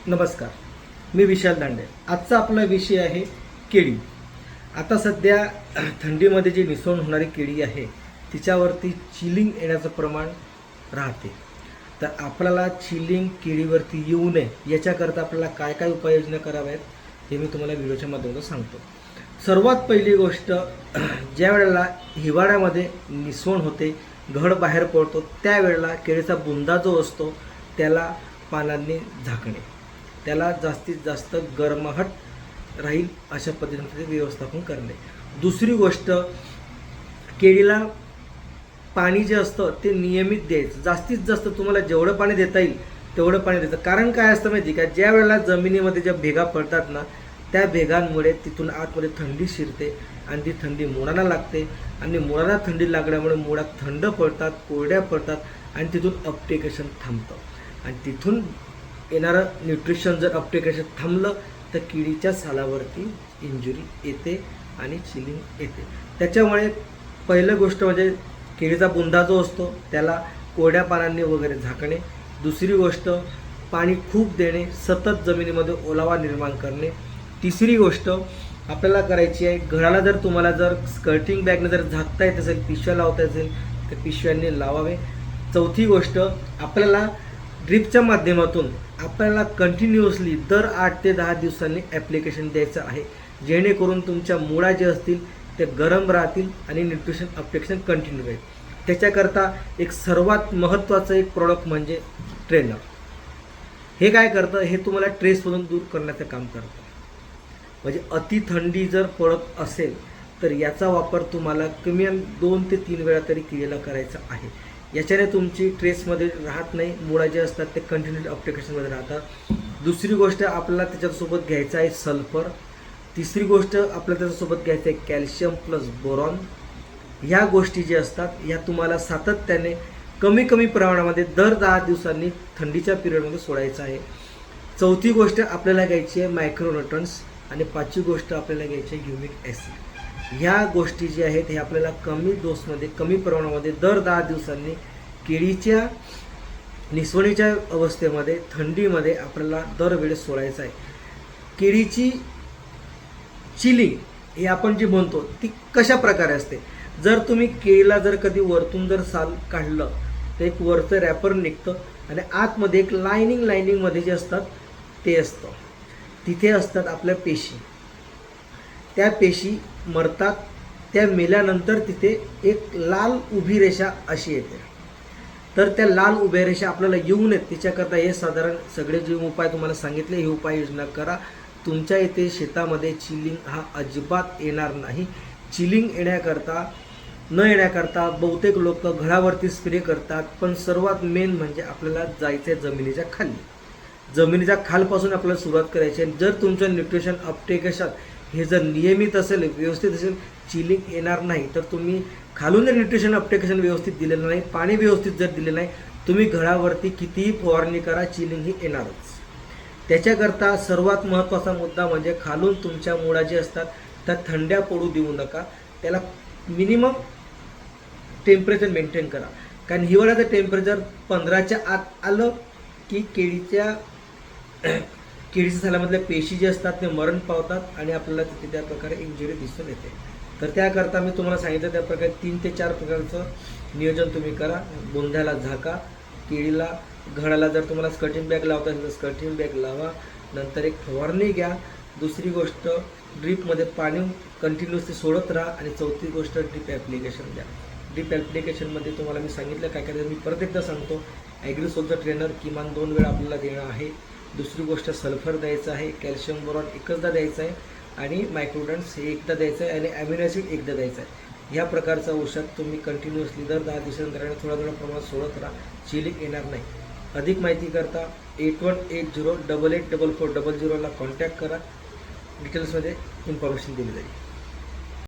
नमस्कार, मी विशाल दांडे. आजचा आपला विषय आहे केळी. आता सध्या थंडीमध्ये जी निसवण होणारी केळी आहे तिच्यावरती चिलिंग येण्याचं प्रमाण राहते. तर आपल्याला चिलिंग केळीवरती येऊ नये याच्याकरता आपल्याला काय काय उपाययोजना कराव्यात हे मी तुम्हाला व्हिडिओच्या माध्यमातून सांगतो. सर्वात पहिली गोष्ट, ज्या वेळेला हिवाळ्यामध्ये निसवण होते, घड बाहेर पडतो, त्यावेळेला केळीचा बुंदा जो असतो त्याला पानांनी झाकणे, त्याला जास्तीत जास्त गरमाहट राहील अशा पद्धतीने ते व्यवस्थापन करणे. दुसरी गोष्ट, केळीला पाणी जे असतं ते नियमित द्यायचं. जास्तीत जास्त तुम्हाला जेवढं पाणी देता येईल तेवढं पाणी द्यायचं. कारण काय असतं माहिती का, ज्या वेळेला जमिनीमध्ये ज्या भेगा पडतात ना, त्या भेगांमुळे तिथून आतमध्ये थंडी शिरते आणि ती थंडी मुळांना लागते आणि मुळांना थंडी लागल्यामुळे मुळात थंड पडतात, कोरड्या पडतात आणि तिथून अपटेकेशन थांबतं आणि तिथून येणारं न्यूट्रिशन जर अपटेकेशन थांबलं तर किडीच्या सालावरती इंजुरी येते आणि चिलिंग येते. त्याच्यामुळे पहिलं गोष्ट म्हणजे केळीचा बुंदा जो असतो त्याला कोरड्या पानांनी वगैरे झाकणे. दुसरी गोष्ट, पाणी खूप देणे, सतत जमिनीमध्ये ओलावा निर्माण करणे. तिसरी गोष्ट आपल्याला करायची आहे, घराला जर तुम्हाला जर स्कर्टिंग बॅगने जर झाकता येत असेल, पिशव्या लावता असेल तर पिशव्यांनी लावावे. चौथी गोष्ट, आपल्याला ड्रिपच्या माध्यमातून आपल्याला कंटिन्युअसली दर 8 ते 10 दिवसांनी ॲप्लिकेशन द्यायचं आहे, जेणेकरून तुमच्या मुळा जे असतील ते गरम राहतील आणि न्यूट्रिशन अपटेक्शन कंटिन्यू राहील. त्याच्याकरता एक सर्वात महत्त्वाचं एक प्रॉडक्ट म्हणजे ट्रेनर. हे काय करतं, हे तुम्हाला ट्रेसमधून दूर करण्याचं काम करतं. म्हणजे अति थंडी जर पडत असेल तर याचा वापर तुम्हाला कमी 2 ते 3 वेळा तरी केळीला करायचा आहे. याच्याने तुमची ट्रेसमध्ये राहत नाही, मुळा जे असतात ते कंटिन्यू अपटेकेशनमध्ये राहतात. दुसरी गोष्ट, आपल्याला त्याच्यासोबत घ्यायचं आहे सल्फर. तिसरी गोष्ट, आपल्याला त्याच्यासोबत घ्यायचं आहे कॅल्शियम प्लस बोरॉन. ह्या गोष्टी ज्या असतात ह्या तुम्हाला सातत्याने कमी प्रमाणामध्ये दर 10 दिवसांनी थंडीच्या पिरियडमध्ये सोडायचं आहे. चौथी गोष्ट, आपल्याला घ्यायची आहे मायक्रोन्यूट्रन्स. आणि पाचवी गोष्ट, आपल्याला घ्यायची आहे ह्युमिक ॲसिड. ह्या गोष्टी ज्या आहेत हे आपल्याला कमी डोसमध्ये कमी प्रमाणामध्ये दर 10 दिवसांनी केळीच्या निसवणीच्या अवस्थेमध्ये थंडीमध्ये आपल्याला दरवेळेस सोडायचं आहे. केळीची चिलिंग हे आपण जी म्हणतो ती कशा प्रकारे असते, जर तुम्ही केळीला जर कधी वरतून जर साल काढलं तर एक वरचं रॅपर निघतं आणि आतमध्ये एक लायनिंगमध्ये जे असतात ते असतं, तिथे असतात आपल्या पेशी. त्या पेशी मरतात, त्या मेल्यानंतर तिथे एक लाल उभी रेषा अशी येते. तर त्या लाल उभ्या रेषा आपल्याला येऊ नयेत त्याच्याकरता हे साधारण सगळे जे उपाय तुम्हाला सांगितले हे उपाययोजना करा. तुमच्या इथे शेतामध्ये चिलिंग हा अजिबात येणार नाही. चिलिंग न येण्याकरता बहुतेक लोक घरावरती स्प्रे करतात, पण सर्वात मेन म्हणजे आपल्याला जायचं आहे जमिनीच्या खाली. जमिनीच्या खालपासून आपल्याला सुरुवात करायची आहे. जर तुमचं न्यूट्रिशन अपटेकेशन हे जर नियमित असेल, व्यवस्थित असेल, चिलिंग येणार नाही. तर तुम्ही खालून जर न्यूट्रिशन अपटेकेशन व्यवस्थित दिलेलं नाही, पाणी व्यवस्थित जर दिले नाही, तुम्ही घरावरती कितीही फवारणी करा, चिलिंग ही येणारच. त्याच्याकरता सर्वात महत्त्वाचा मुद्दा म्हणजे खालून तुमच्या मुळा जे असतात त्या थंड्या पडू देऊ नका. त्याला मिनिमम टेम्परेचर मेंटेन करा. कारण हिवाळ्याचं टेम्परेचर 15च्या आत आलं की केळीच्या सालामधल्या पेशी जे असतात ते मरण पावतात आणि आपल्याला तिथे त्या प्रकारे इंजुरी दिसून येते. तर त्याकरता मी तुम्हाला सांगितलं त्या प्रकारे 3 ते 4 प्रकारचं नियोजन तुम्ही करा. बुंध्याला झाका, केळीला घडाला जर तुम्हाला स्कर्टिंग बॅग लावता असेल तर स्कर्टिंग बॅग लावा. नंतर एक फवारणी घ्या. दुसरी गोष्ट, ड्रीपमध्ये पाणी कंटिन्युअसली सोडत राहा. आणि चौथी गोष्ट, ड्रीप ॲप्लिकेशन द्या. ड्रीप ॲप्लिकेशनमध्ये तुम्हाला मी सांगितलं काय करायचं, मी परत एकदा सांगतो. ॲग्रिसोलचं ट्रेनर किमान 2 वेळा आपल्याला देणं आहे. दुसरी गोष्ट, सल्फर द्यायचं आहे, कॅल्शियम बोरॉन एकचदा द्यायचं आहे आणि मायक्रोन्यूट्रन्स हे एकदा द्यायचं आहे आणि ॲमिनो ॲसिड एकदा द्यायचं आहे. ह्या प्रकारचं औषध तुम्ही कंटिन्युअसली दर 10 दिवसांतराने थोडा प्रमाणात सोडत राहा, चिलिंग येणार नाही. अधिक माहिती करता 8180884400 ला कॉन्टॅक्ट करा. डिटेल्समध्ये इन्फॉर्मेशन दिली जाईल.